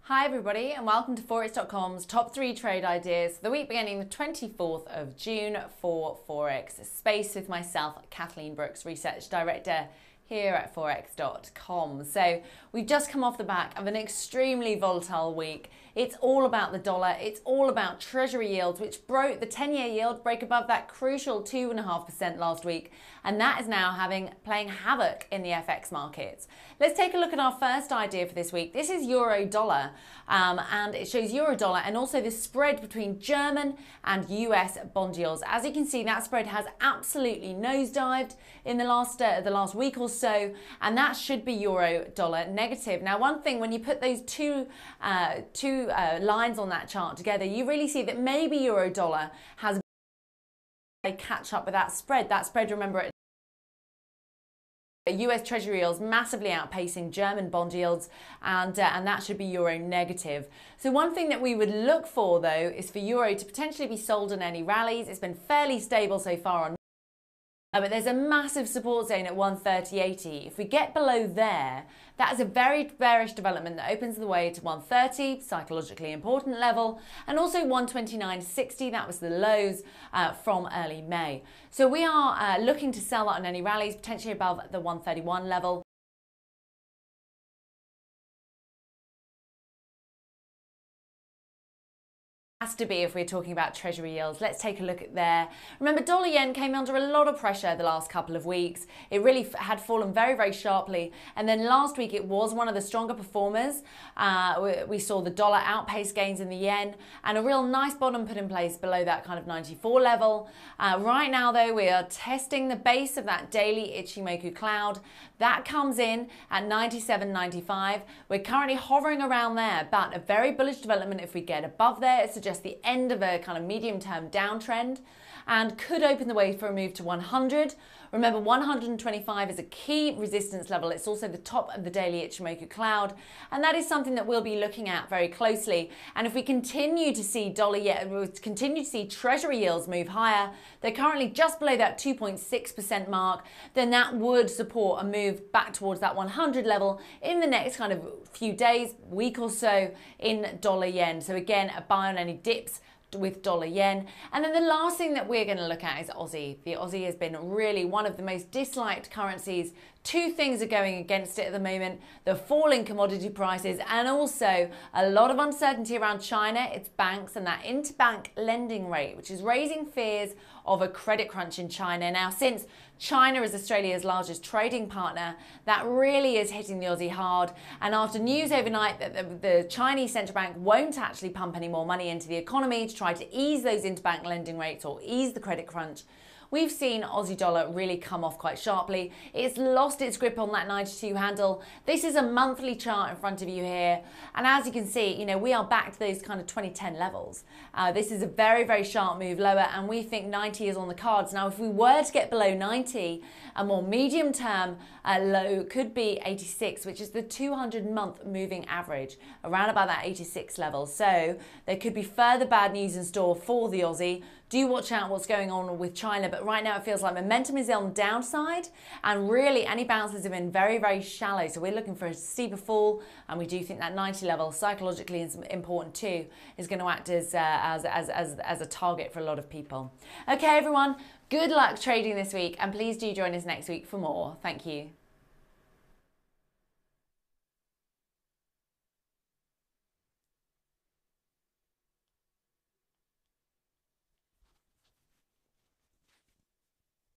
Hi everybody and welcome to Forex.com's top 3 trade ideas for the week beginning the 24th of June for Forex Space with myself, Kathleen Brooks, Research Director here at Forex.com. So we've just come off the back of an extremely volatile week. It's all about the dollar, it's all about treasury yields, which broke the 10-year yield, break above that crucial 2.5% last week, and that is now playing havoc in the FX markets. Let's take a look at our first idea for this week. This is euro dollar, and it shows euro dollar and also the spread between German and US bond yields. As you can see, that spread has absolutely nosedived in the last week or so, and that should be euro dollar negative. Now, one thing, when you put those two lines on that chart together, you really see that maybe euro dollar has a catch up with that spread. That spread, remember, US Treasury yields massively outpacing German bond yields, and that should be euro negative. So one thing that we would look for, though, is for euro to potentially be sold in any rallies. It's been fairly stable so far on. But there's a massive support zone at 130.80. If we get below there, that is a very bearish development that opens the way to 130, psychologically important level, and also 129.60. That was the lows from early May. So we are looking to sell that on any rallies, potentially above the 131 level. Has to be if we're talking about treasury yields. Let's take a look at there. Remember, dollar yen came under a lot of pressure the last couple of weeks. It really had fallen very, very sharply. And then last week, it was one of the stronger performers. We saw the dollar outpace gains in the yen and a real nice bottom put in place below that kind of 94 level. Right now, though, we are testing the base of that daily Ichimoku cloud. That comes in at 97.95. We're currently hovering around there, but a very bullish development if we get above there. It suggests the end of a kind of medium-term downtrend and could open the way for a move to 100. Remember, 125 is a key resistance level. It's also the top of the daily Ichimoku cloud, and that is something that we'll be looking at very closely. And if we continue to see treasury yields move higher, they're currently just below that 2.6% mark, then that would support a move back towards that 100 level in the next kind of few days, week or so in dollar yen. So again, a buy on any dips with dollar yen. And then the last thing that we're going to look at is Aussie. The Aussie has been really one of the most disliked currencies. Two things are going against it at the moment: the falling commodity prices and also a lot of uncertainty around China, its banks, and that interbank lending rate, which is raising fears of a credit crunch in China. Now, since China is Australia's largest trading partner, that really is hitting the Aussie hard. And after news overnight that the Chinese central bank won't actually pump any more money into the economy to try to ease those interbank lending rates or ease the credit crunch, we've seen Aussie dollar really come off quite sharply. It's lost its grip on that 92 handle. This is a monthly chart in front of you here. And as you can see, you know, we are back to those kind of 2010 levels. This is a very, very sharp move lower, and we think 90 is on the cards. Now, if we were to get below 90, a more medium term low could be 86, which is the 200-month moving average, around about that 86 level. So there could be further bad news in store for the Aussie. Do watch out what's going on with China, but right now it feels like momentum is on the downside, and really any bounces have been very, very shallow. So we're looking for a steeper fall, and we do think that 90 level, psychologically is important too, is going to act as a target for a lot of people. Okay, everyone, good luck trading this week, and please do join us next week for more. Thank you.